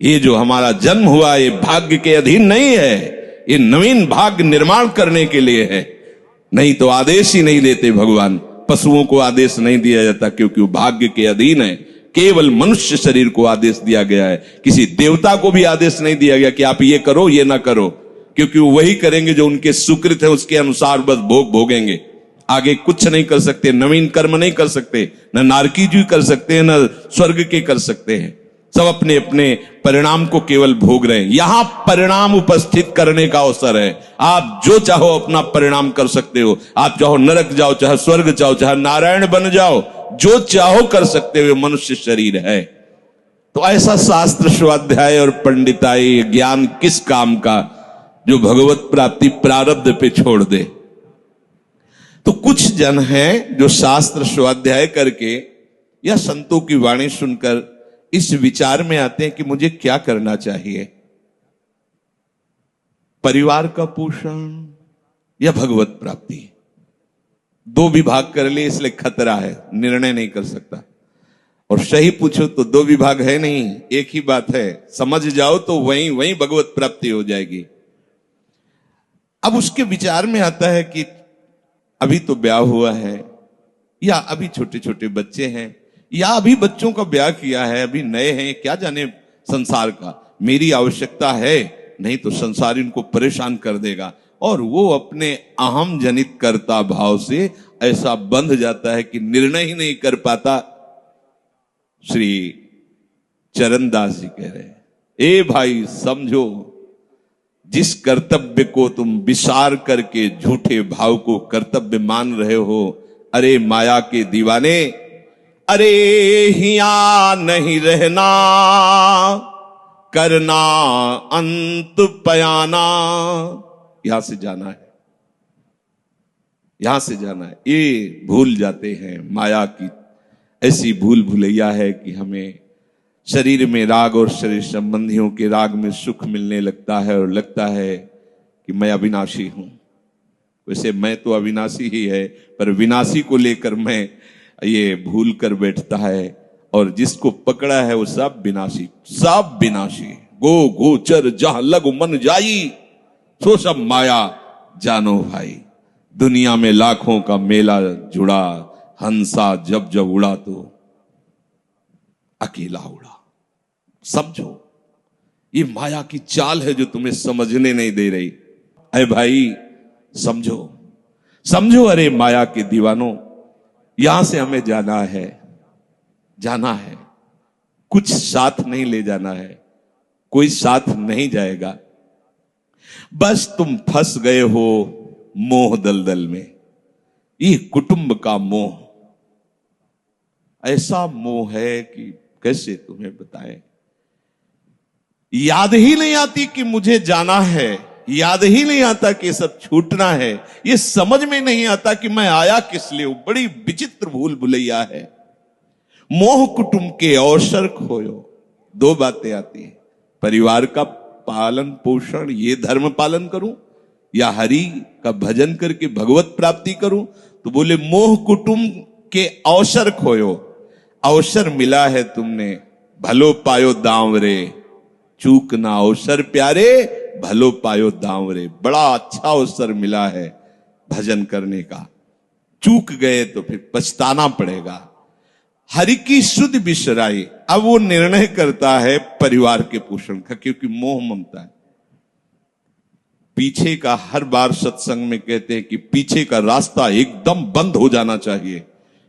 ये जो हमारा जन्म हुआ ये भाग्य के अधीन नहीं है, ये नवीन भाग्य निर्माण करने के लिए है। नहीं तो आदेश ही नहीं देते भगवान। पशुओं को आदेश नहीं दिया जाता क्योंकि वो भाग्य के अधीन है। केवल मनुष्य शरीर को आदेश दिया गया है। किसी देवता को भी आदेश नहीं दिया गया कि आप ये करो ये ना करो, क्योंकि वो वही करेंगे जो उनके सुकृत है, उसके अनुसार बस भोग भोगेंगे। आगे कुछ नहीं कर सकते, नवीन कर्म नहीं कर सकते, न नारकी जी कर सकते हैं, न स्वर्ग के कर सकते हैं। सब अपने अपने परिणाम को केवल भोग रहे हैं। यहां परिणाम उपस्थित करने का अवसर है। आप जो चाहो अपना परिणाम कर सकते हो। आप चाहो नरक जाओ, चाहे स्वर्ग जाओ, चाहे नारायण बन जाओ, जो चाहो कर सकते हो। मनुष्य शरीर है तो ऐसा शास्त्र स्वाध्याय और पंडिताई ज्ञान किस काम का, जो भगवत प्राप्ति प्रारब्ध पे छोड़ दे। तो कुछ जन हैं जो शास्त्र स्वाध्याय करके या संतों की वाणी सुनकर इस विचार में आते हैं कि मुझे क्या करना चाहिए, परिवार का पोषण या भगवत प्राप्ति। दो विभाग कर लिए इसलिए खतरा है, निर्णय नहीं कर सकता। और सही पूछो तो दो विभाग है नहीं, एक ही बात है। समझ जाओ तो वहीं वहीं भगवत प्राप्ति हो जाएगी। अब उसके विचार में आता है कि अभी तो ब्याह हुआ है, या अभी छोटे छोटे बच्चे हैं, या अभी बच्चों का ब्याह किया है, अभी नए हैं, क्या जाने संसार का। मेरी आवश्यकता है, नहीं तो संसार इनको परेशान कर देगा। और वो अपने अहम जनित कर्ता भाव से ऐसा बंध जाता है कि निर्णय ही नहीं कर पाता। श्री चरणदास जी कह रहे हैं, ए भाई समझो, जिस कर्तव्य को तुम विसार करके झूठे भाव को कर्तव्य मान रहे हो, अरे माया के दीवाने, अरे हिया नहीं रहना, करना अंत पयाना। यहां से जाना है, यहां से जाना है। ये भूल जाते हैं। माया की ऐसी भूल भुलैया है कि हमें शरीर में राग और शरीर संबंधियों के राग में सुख मिलने लगता है और लगता है कि मैं अविनाशी हूं। वैसे मैं तो अविनाशी ही है, पर विनाशी को लेकर मैं ये भूल कर बैठता है। और जिसको पकड़ा है वो सब विनाशी, सब विनाशी। गो गोचर जहां लग मन जाई, सो सब माया जानो भाई। दुनिया में लाखों का मेला जुड़ा, हंसा जब जब उड़ा तो अकेला उड़ा। समझो, ये माया की चाल है जो तुम्हें समझने नहीं दे रही। अरे भाई समझो, समझो, अरे माया के दीवानों, यहां से हमें जाना है, जाना है। कुछ साथ नहीं ले जाना है, कोई साथ नहीं जाएगा। बस तुम फंस गए हो मोह दलदल में। ये कुटुंब का मोह ऐसा मोह है कि कैसे तुम्हें बताएं। याद ही नहीं आती कि मुझे जाना है, याद ही नहीं आता कि सब छूटना है। ये समझ में नहीं आता कि मैं आया किस लिए। बड़ी विचित्र भूल भुलैया है। मोह कुटुंब के अवसर खोयो। दो बातें आती हैं, परिवार का पालन पोषण, ये धर्म पालन करूं, या हरि का भजन करके भगवत प्राप्ति करूं। तो बोले मोह कुटुंब के अवसर खोयो। अवसर मिला है तुमने, भलो पायो दांव रे, चूक ना अवसर प्यारे, भलो पायो दांव रे। बड़ा अच्छा अवसर मिला है भजन करने का, चूक गए तो फिर पछताना पड़ेगा। हरि की सुध बिसराई। अब वो निर्णय करता है परिवार के पोषण का, क्योंकि मोह ममता है। पीछे का हर बार सत्संग में कहते हैं कि पीछे का रास्ता एकदम बंद हो जाना चाहिए,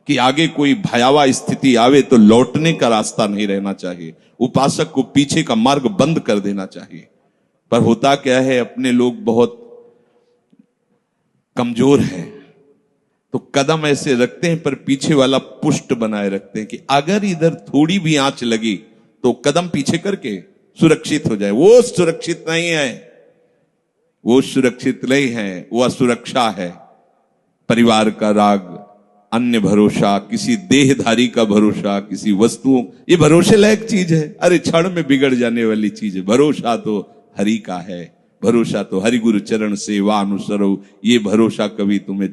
कि आगे कोई भयावह स्थिति आवे तो लौटने का रास्ता नहीं रहना चाहिए। उपासक को पीछे का मार्ग बंद कर देना चाहिए। पर होता क्या है, अपने लोग बहुत कमजोर हैं, तो कदम ऐसे रखते हैं पर पीछे वाला पुष्ट बनाए रखते हैं कि अगर इधर थोड़ी भी आंच लगी तो कदम पीछे करके सुरक्षित हो जाए। वो सुरक्षित नहीं है, वो सुरक्षित नहीं है, वो असुरक्षा है। परिवार का राग, अन्य भरोसा, किसी देहधारी का भरोसा, किसी वस्तुओं, ये भरोसे लायक चीज है। अरे क्षण में बिगड़ जाने वाली चीज है। भरोसा तो हरि का है, भरोसा तो हरि गुरु चरण सेवा अनुसरो। ये भरोसा कभी तुम्हें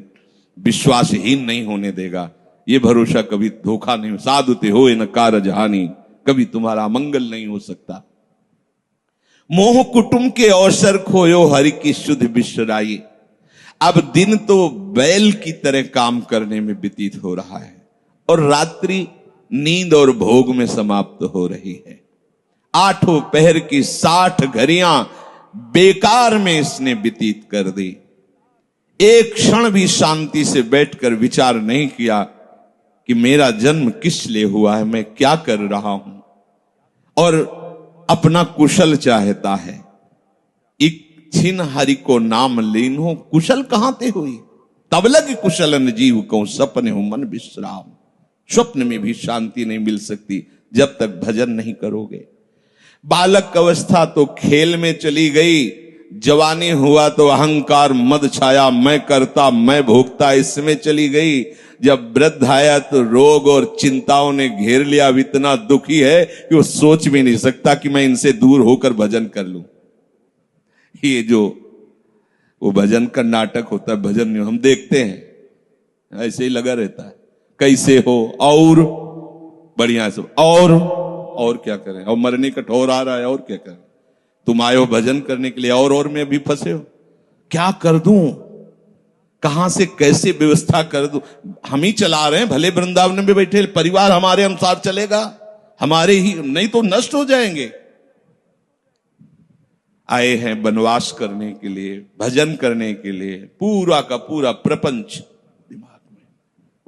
विश्वासहीन नहीं होने देगा। ये भरोसा कभी धोखा नहीं, साधुते हो न कारज हानि, कभी तुम्हारा मंगल नहीं हो सकता। मोह कुटुंब के अवसर खोयो हरि की शुद्ध बिसराई। अब दिन तो बैल की तरह काम करने में व्यतीत हो रहा है और रात्रि नींद और भोग में समाप्त हो रही है। आठों पहर की 60 घड़ियां बेकार में इसने व्यतीत कर दी। एक क्षण भी शांति से बैठकर विचार नहीं किया कि मेरा जन्म किस लिए हुआ है, मैं क्या कर रहा हूं, और अपना कुशल चाहता है। इच्छिन हरि को नाम लीन्हो, कुशल कहां ते हुई, तब लग कुशलन जीव को सपने हो मन विश्राम। स्वप्न में भी शांति नहीं मिल सकती जब तक भजन नहीं करोगे। बालक अवस्था तो खेल में चली गई, जवानी हुआ तो अहंकार मद छाया, मैं करता मैं भोगता इसमें चली गई। जब वृद्ध आया तो रोग और चिंताओं ने घेर लिया। अब इतना दुखी है कि वो सोच भी नहीं सकता कि मैं इनसे दूर होकर भजन कर लूं। ये जो वो भजन का नाटक होता है, भजन नहीं हम देखते हैं, ऐसे ही लगा रहता है, कैसे हो और बढ़िया से, और क्या करें, और मरने का ठौर आ रहा है, और क्या करें, तुम आए हो भजन करने के लिए और में भी फंसे हो, क्या कर दूं, कहां से कैसे व्यवस्था कर दूं। हम ही चला रहे हैं, भले वृंदावन में बैठे परिवार हमारे अनुसार चलेगा, हमारे ही, नहीं तो नष्ट हो जाएंगे। आए हैं वनवास करने के लिए, भजन करने के लिए, पूरा का पूरा प्रपंच दिमाग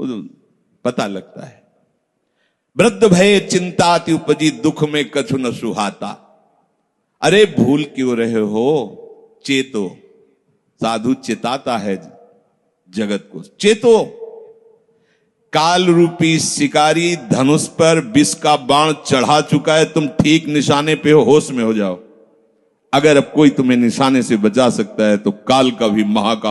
में पता लगता है। वृद्ध भय चिंताति उपजी, दुख में कछु न सुहाता। अरे भूल क्यों रहे हो, चेतो। साधु चेताता है जगत को, चेतो। काल रूपी शिकारी धनुष पर विष का बाण चढ़ा चुका है, तुम ठीक निशाने पे हो, होश में हो जाओ। अगर अब कोई तुम्हें निशाने से बचा सकता है तो काल का भी महाकाल